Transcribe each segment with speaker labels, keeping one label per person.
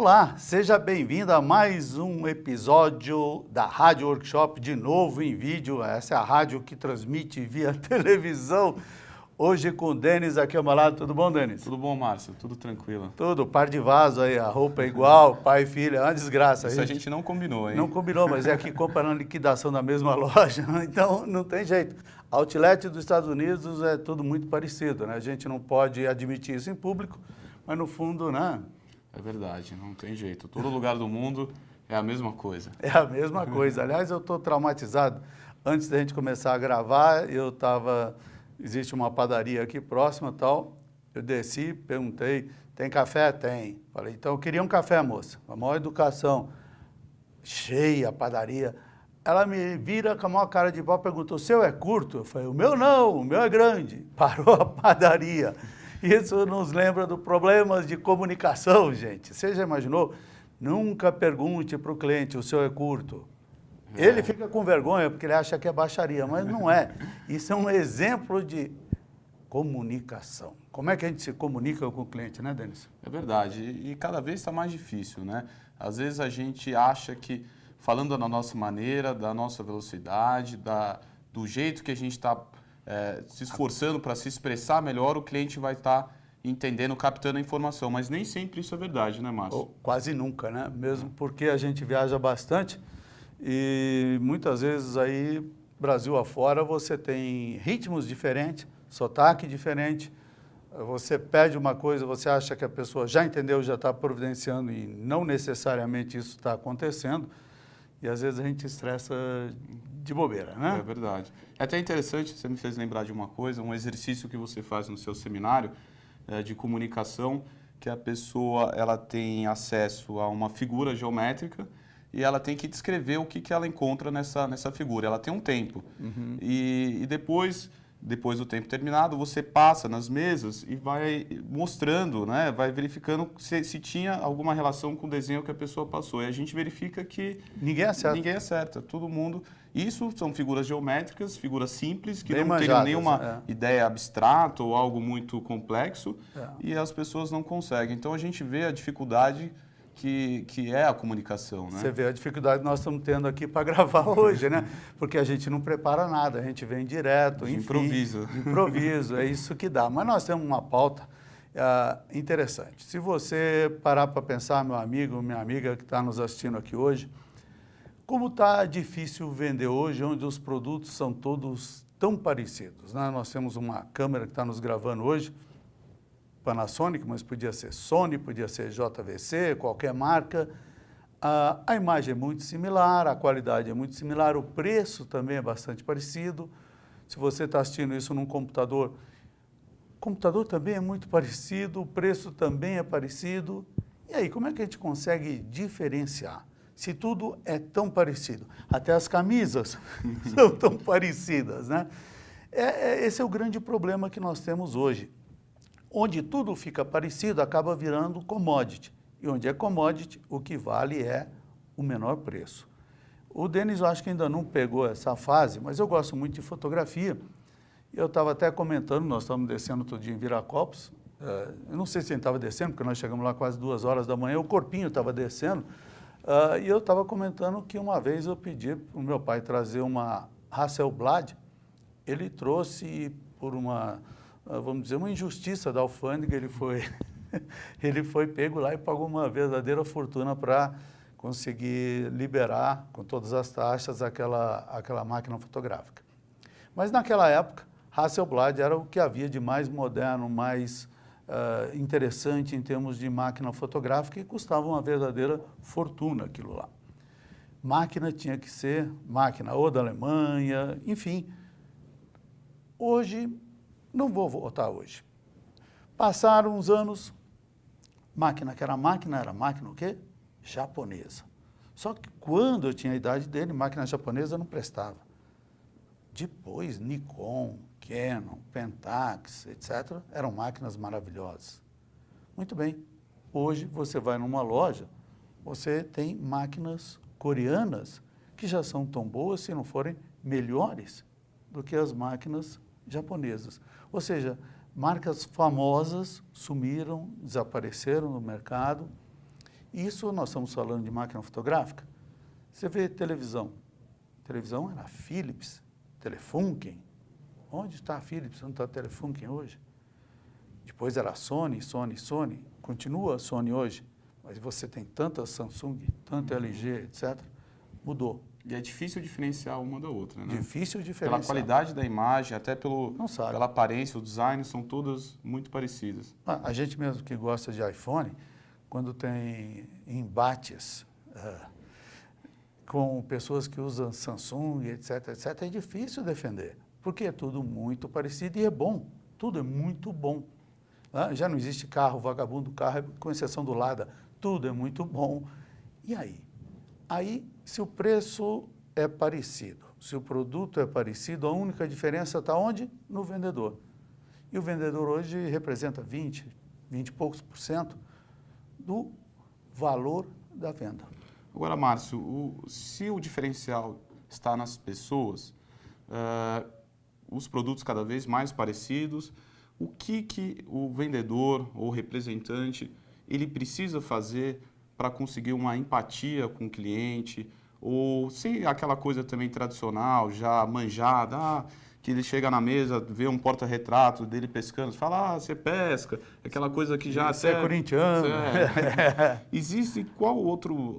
Speaker 1: Olá, seja bem-vindo a mais um episódio da Rádio Workshop, de novo em vídeo. Essa é a rádio que transmite via televisão. Hoje com o Denis aqui ao meu lado. Tudo bom, Denis?
Speaker 2: Tudo bom, Márcio? Tudo tranquilo.
Speaker 1: Tudo, par de vaso aí, a roupa é igual, pai e filha, é uma desgraça.
Speaker 2: Isso a gente não combinou, hein?
Speaker 1: Não combinou, mas é que compra na liquidação da mesma loja, então não tem jeito. Outlet dos Estados Unidos é tudo muito parecido, né? A gente não pode admitir isso em público, mas no fundo, né?
Speaker 2: É verdade, não tem jeito. Todo lugar do mundo é a mesma coisa.
Speaker 1: É a mesma coisa. Aliás, eu estou traumatizado. Antes da gente começar a gravar, existe uma padaria aqui próxima e tal. Eu desci, perguntei, tem café? Tem. Falei, então eu queria um café, moça. A maior educação. Cheia a padaria. Ela me vira com a maior cara de pau e perguntou, o seu é curto? Eu falei, o meu não, o meu é grande. Parou a padaria. Isso nos lembra dos problemas de comunicação, gente. Você já imaginou? Nunca pergunte para o cliente, o seu é curto. Ele fica com vergonha porque ele acha que é baixaria, mas não é. Isso é um exemplo de comunicação. Como é que a gente se comunica com o cliente, né, Denis?
Speaker 2: É verdade, e cada vez está mais difícil, né? Às vezes a gente acha que, falando da nossa maneira, da nossa velocidade, do jeito que a gente está se esforçando para se expressar melhor, o cliente vai estar entendendo, captando a informação. Mas nem sempre isso é verdade, né, Márcio?
Speaker 1: Quase nunca, né? Mesmo porque a gente viaja bastante e muitas vezes aí, Brasil afora, você tem ritmos diferentes, sotaque diferente. Você pede uma coisa, você acha que a pessoa já entendeu, já está providenciando e não necessariamente isso está acontecendo. E às vezes a gente estressa de bobeira, né?
Speaker 2: É verdade. É até interessante, você me fez lembrar de uma coisa, um exercício que você faz no seu seminário de comunicação, que a pessoa ela tem acesso a uma figura geométrica e ela tem que descrever o que ela encontra nessa figura. Ela tem um tempo.
Speaker 1: Uhum.
Speaker 2: E depois do tempo terminado, você passa nas mesas e vai mostrando, né? Vai verificando se tinha alguma relação com o desenho que a pessoa passou. E a gente verifica que
Speaker 1: ninguém
Speaker 2: acerta. Todo mundo. Isso são figuras geométricas, figuras simples, que
Speaker 1: bem
Speaker 2: não
Speaker 1: manjadas,
Speaker 2: teriam nenhuma ideia abstrata ou algo muito complexo, e as pessoas não conseguem. Então a gente vê a dificuldade que é a comunicação, né?
Speaker 1: Você vê a dificuldade que nós estamos tendo aqui para gravar hoje, né? Porque a gente não prepara nada, a gente vem direto, enfim, improviso, é isso que dá. Mas nós temos uma pauta interessante. Se você parar para pensar, meu amigo, minha amiga que está nos assistindo aqui hoje, como está difícil vender hoje, onde os produtos são todos tão parecidos, né? Nós temos uma câmera que está nos gravando hoje, Panasonic, mas podia ser Sony, podia ser JVC, qualquer marca. A imagem é muito similar, a qualidade é muito similar, o preço também é bastante parecido. Se você está assistindo isso num computador, o computador também é muito parecido, o preço também é parecido. E aí, como é que a gente consegue diferenciar? Se tudo é tão parecido, até as camisas são tão parecidas, né? Esse é o grande problema que nós temos hoje. Onde tudo fica parecido, acaba virando commodity. E onde é commodity, o que vale é o menor preço. O Denis, eu acho que ainda não pegou essa fase, mas eu gosto muito de fotografia. Eu estava até comentando, nós estávamos descendo todo dia em Viracopos. Eu não sei se a gente estava descendo, porque nós chegamos lá quase 2 horas da manhã, o corpinho estava descendo. E eu estava comentando que uma vez eu pedi para o meu pai trazer uma Hasselblad. Ele trouxe por uma, vamos dizer, uma injustiça da alfândega, ele foi pego lá e pagou uma verdadeira fortuna para conseguir liberar, com todas as taxas, aquela máquina fotográfica. Mas naquela época, Hasselblad era o que havia de mais moderno, mais interessante em termos de máquina fotográfica e custava uma verdadeira fortuna aquilo lá. Máquina tinha que ser máquina ou da Alemanha, enfim. Hoje, não vou voltar hoje. Passaram uns anos, máquina que era máquina o quê? Japonesa. Só que quando eu tinha a idade dele, máquina japonesa não prestava. Depois, Nikon, Canon, Pentax, etc., eram máquinas maravilhosas. Muito bem, hoje você vai numa loja, você tem máquinas coreanas que já são tão boas, se não forem melhores, do que as máquinas japonesas. Ou seja, marcas famosas sumiram, desapareceram no mercado Isso nós estamos falando de máquina fotográfica. Você vê televisão. Televisão era Philips, Telefunken. Onde está a Philips? Onde está a Telefunken hoje? Depois era Sony. Continua a Sony hoje, mas você tem tanta Samsung, tanta LG, etc. Mudou.
Speaker 2: E é difícil diferenciar uma da outra, né?
Speaker 1: Difícil diferenciar.
Speaker 2: Pela qualidade da imagem, até pela aparência, o design, são todas muito parecidas.
Speaker 1: A gente mesmo que gosta de iPhone, quando tem embates com pessoas que usam Samsung, etc., é difícil defender, porque é tudo muito parecido e é bom. Tudo é muito bom. Já não existe carro vagabundo, carro, com exceção do Lada, tudo é muito bom. E aí? Aí, se o preço é parecido, se o produto é parecido, a única diferença está onde? No vendedor. E o vendedor hoje representa 20 e poucos % do valor da venda.
Speaker 2: Agora, Márcio, se o diferencial está nas pessoas, os produtos cada vez mais parecidos, o que o vendedor ou representante ele precisa fazer para conseguir uma empatia com o cliente, ou se aquela coisa também tradicional, já manjada, que ele chega na mesa, vê um porta-retrato dele pescando, fala, você pesca, aquela coisa que já...
Speaker 1: Você é corintiano.
Speaker 2: Existe qual um outro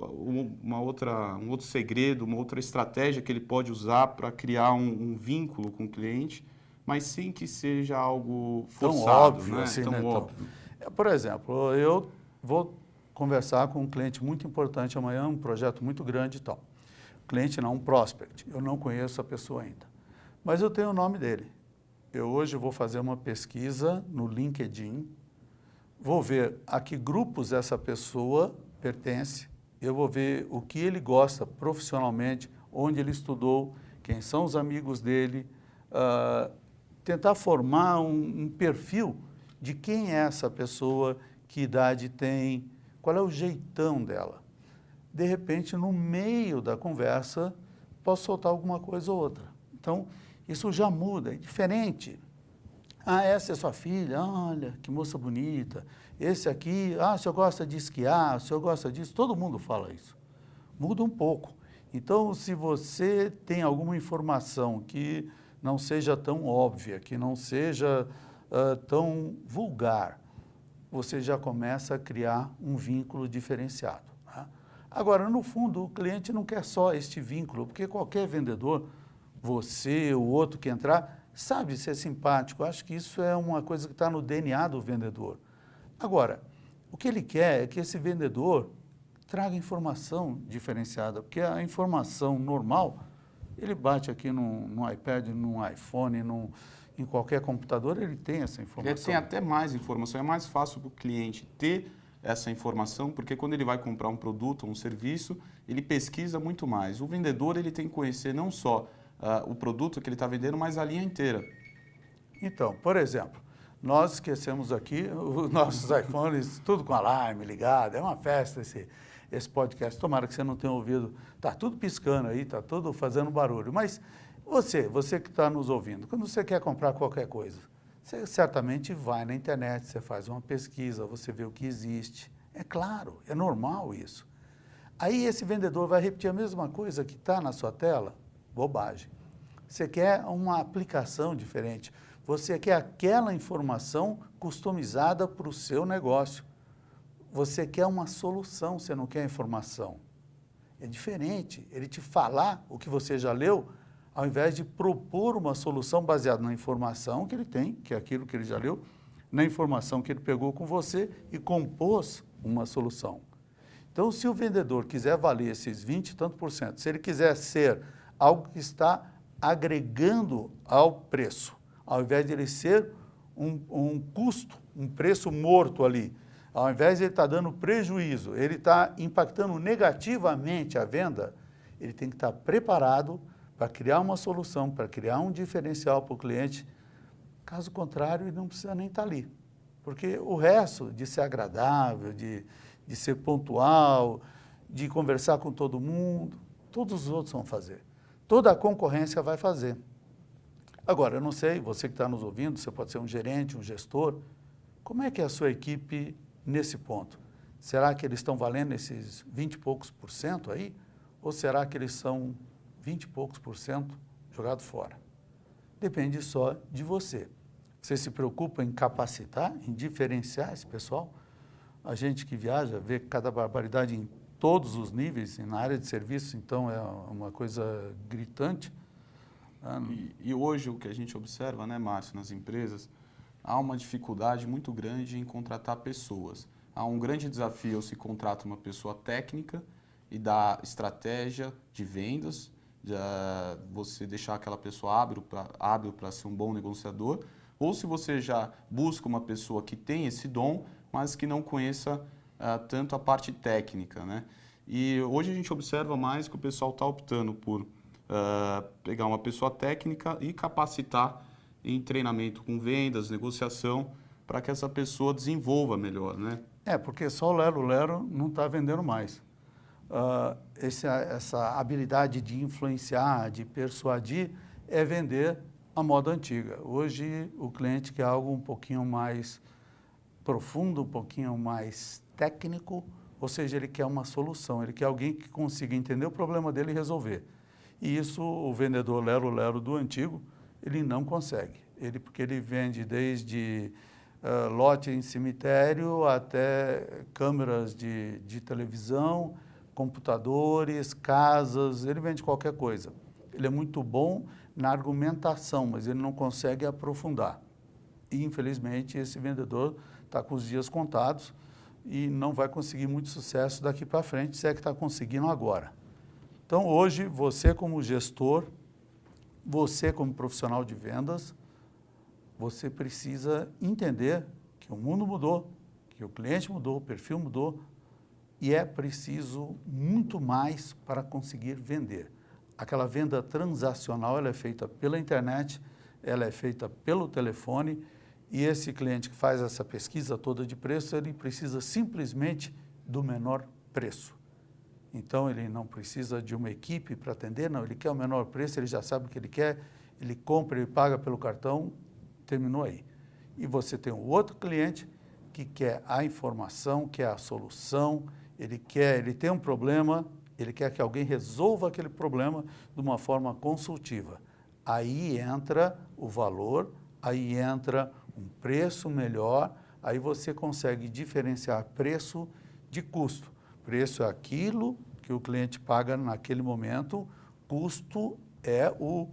Speaker 2: segredo, uma outra estratégia que ele pode usar para criar um vínculo com o cliente, mas sem que seja algo forçado,
Speaker 1: tão óbvio,
Speaker 2: né?
Speaker 1: Assim,
Speaker 2: tão
Speaker 1: né?
Speaker 2: óbvio.
Speaker 1: Por exemplo, eu vou conversar com um cliente muito importante amanhã, um projeto muito grande e tal. Cliente não, um prospect. Eu não conheço a pessoa ainda, mas eu tenho o nome dele. Eu hoje vou fazer uma pesquisa no LinkedIn, vou ver a que grupos essa pessoa pertence, eu vou ver o que ele gosta profissionalmente, onde ele estudou, quem são os amigos dele, tentar formar um perfil de quem é essa pessoa, que idade tem, qual é o jeitão dela. De repente, no meio da conversa, posso soltar alguma coisa ou outra. Então, isso já muda, é diferente. Essa é sua filha, olha, que moça bonita. Esse aqui, o senhor gosta de esquiar, o senhor gosta disso, todo mundo fala isso. Muda um pouco. Então, se você tem alguma informação que não seja tão óbvia, que não seja tão vulgar, você já começa a criar um vínculo diferenciado. Né? Agora, no fundo, o cliente não quer só este vínculo, porque qualquer vendedor, você, o outro que entrar, sabe ser simpático. Acho que isso é uma coisa que está no DNA do vendedor. Agora, o que ele quer é que esse vendedor traga informação diferenciada, porque a informação normal, ele bate aqui no iPad, no iPhone, em qualquer computador, ele tem essa informação.
Speaker 2: Ele tem até mais informação, é mais fácil para o cliente ter essa informação, porque quando ele vai comprar um produto, um serviço, ele pesquisa muito mais. O vendedor ele tem que conhecer não só o produto que ele está vendendo, mas a linha inteira.
Speaker 1: Então, por exemplo, nós esquecemos aqui os nossos iPhones, tudo com alarme ligado, é uma festa esse podcast. Tomara que você não tenha ouvido, está tudo piscando aí, está tudo fazendo barulho, mas você que está nos ouvindo, quando você quer comprar qualquer coisa, você certamente vai na internet, você faz uma pesquisa, você vê o que existe. É claro, é normal isso. Aí esse vendedor vai repetir a mesma coisa que está na sua tela? Bobagem. Você quer uma aplicação diferente, você quer aquela informação customizada para o seu negócio. Você quer uma solução, você não quer informação. É diferente ele te falar o que você já leu, ao invés de propor uma solução baseada na informação que ele tem, que é aquilo que ele já leu, na informação que ele pegou com você e compôs uma solução. Então, se o vendedor quiser valer esses 20 e tanto %, se ele quiser ser algo que está agregando ao preço, ao invés de ele ser um custo, um preço morto ali, ao invés de ele estar dando prejuízo, ele está impactando negativamente a venda, ele tem que estar preparado para criar uma solução, para criar um diferencial para o cliente. Caso contrário, ele não precisa nem estar ali. Porque o resto de ser agradável, de ser pontual, de conversar com todo mundo, todos os outros vão fazer. Toda a concorrência vai fazer. Agora, eu não sei, você que está nos ouvindo, você pode ser um gerente, um gestor, como é que é a sua equipe nesse ponto? Será que eles estão valendo esses 20 e poucos por cento aí? Ou será que eles são 20 e poucos por cento jogados fora? Depende só de você. Você se preocupa em capacitar, em diferenciar esse pessoal? A gente que viaja vê cada barbaridade em todos os níveis, e na área de serviço, então, é uma coisa gritante.
Speaker 2: E hoje o que a gente observa, né, Márcio, nas empresas, há uma dificuldade muito grande em contratar pessoas. Há um grande desafio se contrata uma pessoa técnica e dá estratégia de vendas, você deixar aquela pessoa hábil para ser um bom negociador, ou se você já busca uma pessoa que tem esse dom, mas que não conheça tanto a parte técnica, né? E hoje a gente observa mais que o pessoal está optando por pegar uma pessoa técnica e capacitar em treinamento com vendas, negociação, para que essa pessoa desenvolva melhor, né?
Speaker 1: Porque só o lero-lero não está vendendo mais. Essa habilidade de influenciar, de persuadir, é vender a moda antiga. Hoje, o cliente quer algo um pouquinho mais profundo, um pouquinho mais técnico, ou seja, ele quer uma solução, ele quer alguém que consiga entender o problema dele e resolver. E isso, o vendedor lero-lero do antigo, ele não consegue. Porque ele vende desde lote em cemitério até câmeras de televisão, computadores, casas, ele vende qualquer coisa. Ele é muito bom na argumentação, mas ele não consegue aprofundar. E, infelizmente, esse vendedor está com os dias contados e não vai conseguir muito sucesso daqui para frente, se é que está conseguindo agora. Então, hoje, você como gestor, você como profissional de vendas, você precisa entender que o mundo mudou, que o cliente mudou, o perfil mudou, e é preciso muito mais para conseguir vender. Aquela venda transacional, ela é feita pela internet, ela é feita pelo telefone, e esse cliente que faz essa pesquisa toda de preço, ele precisa simplesmente do menor preço. Então, ele não precisa de uma equipe para atender, não, ele quer o menor preço, ele já sabe o que ele quer, ele compra, ele paga pelo cartão, terminou aí. E você tem um outro cliente que quer a informação, quer a solução, ele tem um problema, ele quer que alguém resolva aquele problema de uma forma consultiva. Aí entra o valor, aí entra um preço melhor, aí você consegue diferenciar preço de custo. Preço é aquilo que o cliente paga naquele momento, custo é o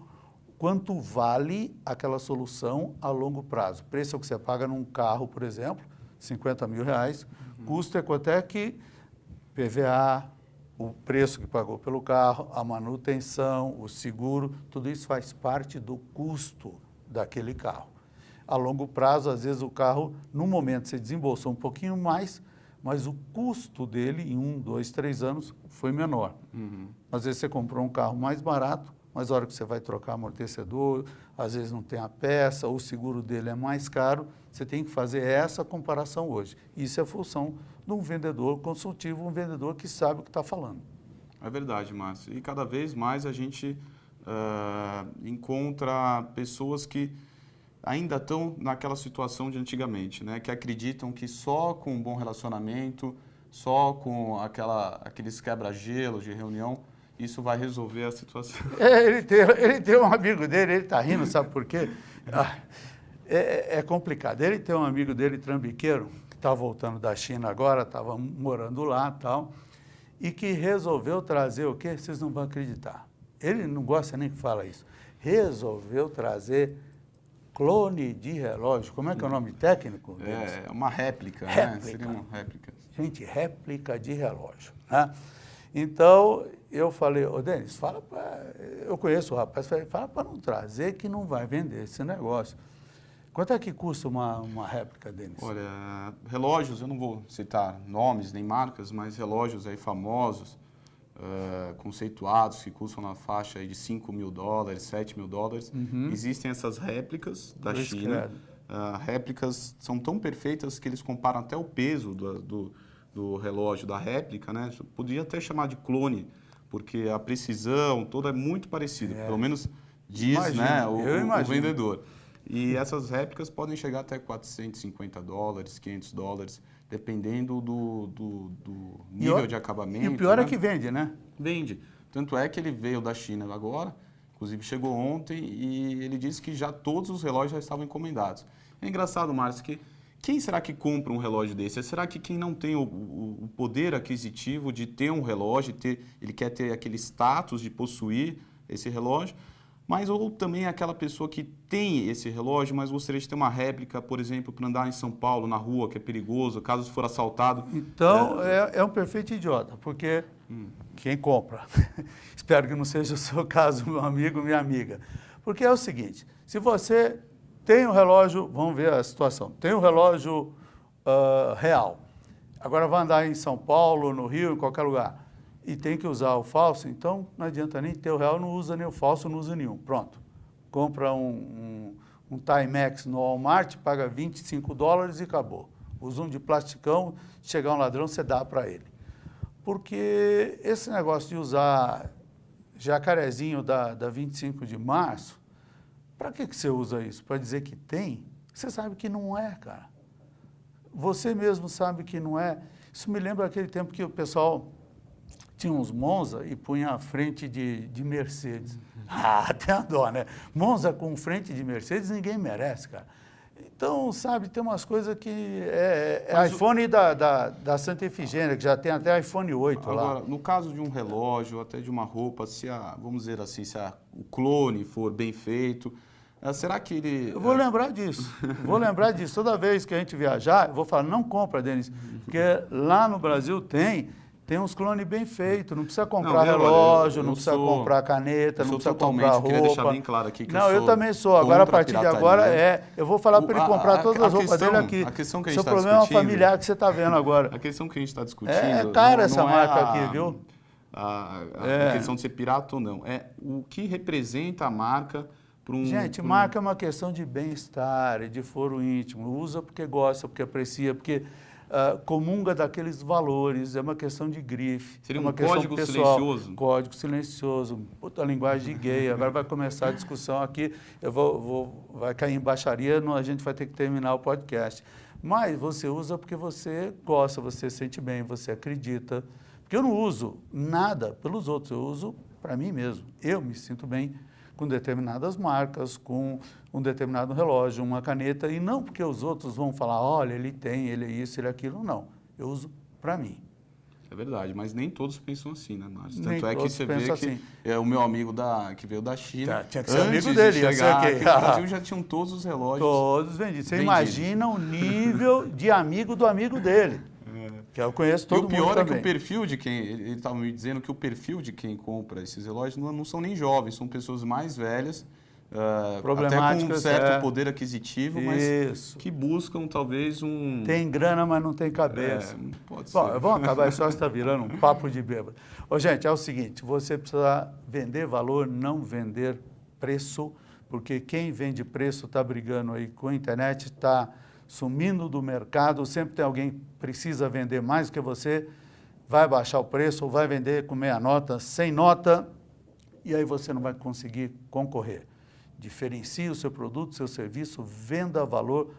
Speaker 1: quanto vale aquela solução a longo prazo. Preço é o que você paga num carro, por exemplo, 50 mil reais. Custo é quanto é que PVA, o preço que pagou pelo carro, a manutenção, o seguro, tudo isso faz parte do custo daquele carro. A longo prazo, às vezes o carro, no momento você desembolsou um pouquinho mais, mas o custo dele em 1, 2, 3 anos foi menor. Às vezes você comprou um carro mais barato, mas a hora que você vai trocar amortecedor, às vezes não tem a peça, o seguro dele é mais caro, você tem que fazer essa comparação hoje. Isso é função de um vendedor consultivo, um vendedor que sabe o que está falando.
Speaker 2: É verdade, Márcio. E cada vez mais a gente encontra pessoas que ainda estão naquela situação de antigamente, né? Que acreditam que só com um bom relacionamento, só com aqueles quebra-gelos de reunião, isso vai resolver a situação.
Speaker 1: Ele tem um amigo dele, ele está rindo, sabe por quê? É complicado. Ele tem um amigo dele, trambiqueiro, que está voltando da China agora, estava morando lá e tal, e que resolveu trazer o quê? Vocês não vão acreditar. Ele não gosta nem que fala isso. Resolveu trazer clone de relógio. Como é que é o nome técnico deles?
Speaker 2: É uma réplica, né? Seria uma réplica.
Speaker 1: Gente, réplica de relógio, né? Então, eu falei, Denis, eu conheço o rapaz, fala para não trazer que não vai vender esse negócio. Quanto é que custa uma réplica, Denis?
Speaker 2: Olha, relógios, eu não vou citar nomes nem marcas, mas relógios aí famosos, conceituados, que custam na faixa aí de $5 mil, $7 mil. Existem essas réplicas da China. Réplicas são tão perfeitas que eles comparam até o peso do relógio, da réplica, né? Podia até chamar de clone, porque a precisão toda é muito parecida, pelo menos diz, né, o vendedor. E essas réplicas podem chegar até $450, $500. dependendo do nível de acabamento.
Speaker 1: E o pior
Speaker 2: né?
Speaker 1: é que vende, né?
Speaker 2: Vende. Tanto é que ele veio da China agora, inclusive chegou ontem, e ele disse que já todos os relógios já estavam encomendados. É engraçado, Márcio, que quem será que compra um relógio desse? Será que quem não tem o poder aquisitivo de ter um relógio, ele quer ter aquele status de possuir esse relógio? Mas ou também aquela pessoa que tem esse relógio, mas gostaria de ter uma réplica, por exemplo, para andar em São Paulo, na rua, que é perigoso, caso for assaltado.
Speaker 1: Então, é um perfeito idiota, porque quem compra, espero que não seja o seu caso, meu amigo, minha amiga, porque é o seguinte, se você tem um relógio, vamos ver a situação, tem um relógio real, agora vai andar em São Paulo, no Rio, em qualquer lugar, e tem que usar o falso, então não adianta nem ter o real, não usa nem o falso, não usa nenhum. Pronto. Compra um Timex no Walmart, paga $25 e acabou. Usa um de plasticão, chegar um ladrão, você dá para ele. Porque esse negócio de usar jacarezinho da 25 de março, para que você usa isso? Para dizer que tem? Você sabe que não é, cara. Você mesmo sabe que não é. Isso me lembra aquele tempo que o pessoal tinha uns Monza e punha a frente de Mercedes. Ah, tem a dó, né? Monza com frente de Mercedes ninguém merece, cara. Então, sabe, tem umas coisas que iPhone da Santa Efigênia, que já tem até iPhone 8 lá.
Speaker 2: Agora, no caso de um relógio, até de uma roupa, vamos dizer assim, se o clone for bem feito, será que ele...
Speaker 1: Eu vou lembrar disso, Toda vez que a gente viajar, eu vou falar, não compra, Denis, porque lá no Brasil tem uns clones bem feitos, não precisa comprar relógio, não precisa comprar caneta, não precisa comprar roupa.
Speaker 2: Queria deixar bem claro aqui que
Speaker 1: eu também sou. Agora, a partir de agora, eu vou falar para ele comprar todas as roupas dele aqui.
Speaker 2: A questão que a gente
Speaker 1: está discutindo... Seu problema familiar que você está vendo agora.
Speaker 2: A questão que a gente está discutindo...
Speaker 1: É cara essa marca aqui, viu?
Speaker 2: A questão de ser pirata ou não. É o que representa a marca para um...
Speaker 1: Gente, marca é uma questão de bem-estar, de foro íntimo. Usa porque gosta, porque aprecia, porque... comunga daqueles valores, é uma questão de grife.
Speaker 2: Seria
Speaker 1: uma
Speaker 2: código
Speaker 1: pessoal,
Speaker 2: silencioso?
Speaker 1: Código silencioso, puta linguagem de gay. Agora vai começar a discussão aqui, vai cair em baixaria, a gente vai ter que terminar o podcast. Mas você usa porque você gosta, você sente bem, você acredita. Porque eu não uso nada pelos outros, eu uso para mim mesmo. Eu me sinto bem com determinadas marcas, com um determinado relógio, uma caneta, e não porque os outros vão falar, olha, ele tem, ele é isso, ele é aquilo, não. Eu uso para mim.
Speaker 2: É verdade, mas nem todos pensam assim, né, Márcio?
Speaker 1: Nem
Speaker 2: Tanto é que você vê
Speaker 1: assim.
Speaker 2: Que o meu amigo que veio da China,
Speaker 1: tinha que ser amigo dele,
Speaker 2: de chegar aqui no Brasil já tinham todos os relógios.
Speaker 1: Todos vendidos. Você imagina o nível de amigo do amigo dele. Que eu conheço todo mundo também.
Speaker 2: E o pior é que o perfil de quem... Ele estava me dizendo que o perfil de quem compra esses relógios não são nem jovens, são pessoas mais velhas, até com um certo poder aquisitivo, mas que buscam talvez um...
Speaker 1: Tem grana, mas não tem cabeça.
Speaker 2: Pode ser.
Speaker 1: Bom, vamos acabar, isso está virando um papo de bêbado. Ô, gente, é o seguinte, você precisa vender valor, não vender preço, porque quem vende preço está brigando aí com a internet, está sumindo do mercado, sempre tem alguém que precisa vender mais do que você, vai baixar o preço ou vai vender com meia nota, sem nota, e aí você não vai conseguir concorrer. Diferencie o seu produto, seu serviço, venda valor,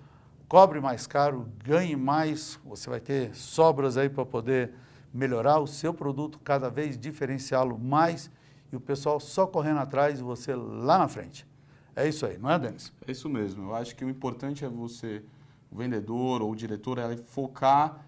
Speaker 1: cobre mais caro, ganhe mais, você vai ter sobras aí para poder melhorar o seu produto, cada vez diferenciá-lo mais, e o pessoal só correndo atrás e você lá na frente. É isso aí, não é, Denis?
Speaker 2: É isso mesmo. Eu acho que o importante é você, o vendedor ou o diretor, é focar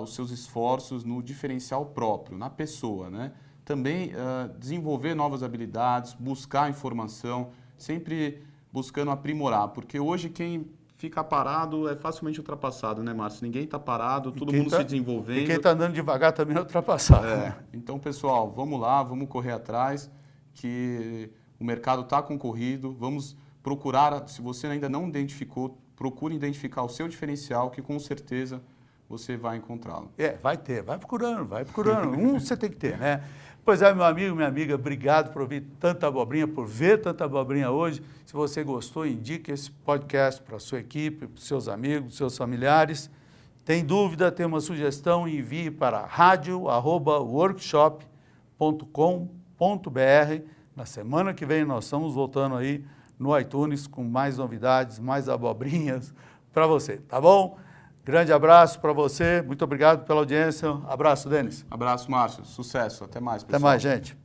Speaker 2: os seus esforços no diferencial próprio, na pessoa, né? Também desenvolver novas habilidades, buscar informação, sempre buscando aprimorar, porque hoje quem fica parado é facilmente ultrapassado, né, Márcio? Ninguém está parado, todo mundo se desenvolvendo.
Speaker 1: E quem está andando devagar também é ultrapassado.
Speaker 2: Então, pessoal, vamos lá, vamos correr atrás, que o mercado está concorrido, vamos procurar, se você ainda não identificou, procure identificar o seu diferencial, que com certeza você vai encontrá-lo.
Speaker 1: Vai ter, vai procurando. Você tem que ter, né? Pois é, meu amigo, minha amiga, obrigado por ouvir tanta abobrinha, por ver tanta abobrinha hoje. Se você gostou, indique esse podcast para a sua equipe, para os seus amigos, seus familiares. Tem dúvida, tem uma sugestão, envie para radio@workshop.com.br. Na semana que vem nós estamos voltando aí no iTunes com mais novidades, mais abobrinhas para você, tá bom? Grande abraço para você, muito obrigado pela audiência. Abraço, Denis.
Speaker 2: Abraço, Márcio. Sucesso. Até mais, pessoal.
Speaker 1: Até mais, gente.